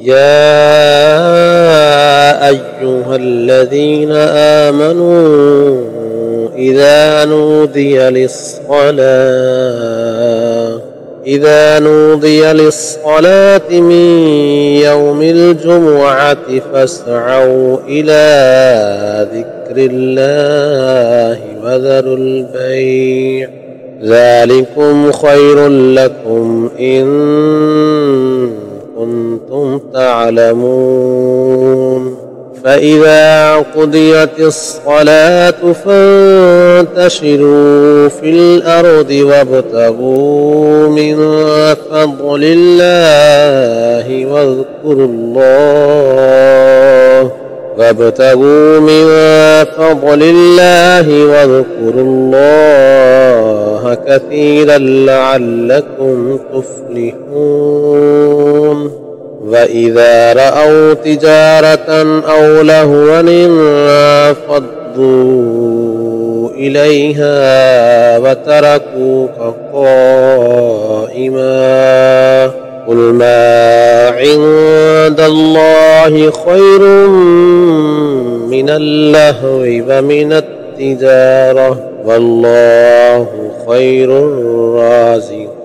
يا أيها الذين آمنوا إذا نودي للصلاة من يوم الجمعة فاسعوا إلى ذكر الله وذروا البيع ذلكم خير لكم إن كنتم تعلمون. فإذا قضيت الصلاة فانتشروا في الأرض وابتغوا من فضل الله واذكروا الله كثيرا لعلكم تفلحون. وإذا رأوا تجارة أو لهوا انفضوا إليها وتركوك قائما قل ما عند الله خير من اللهو ومن التجارة والله خير الرازقين.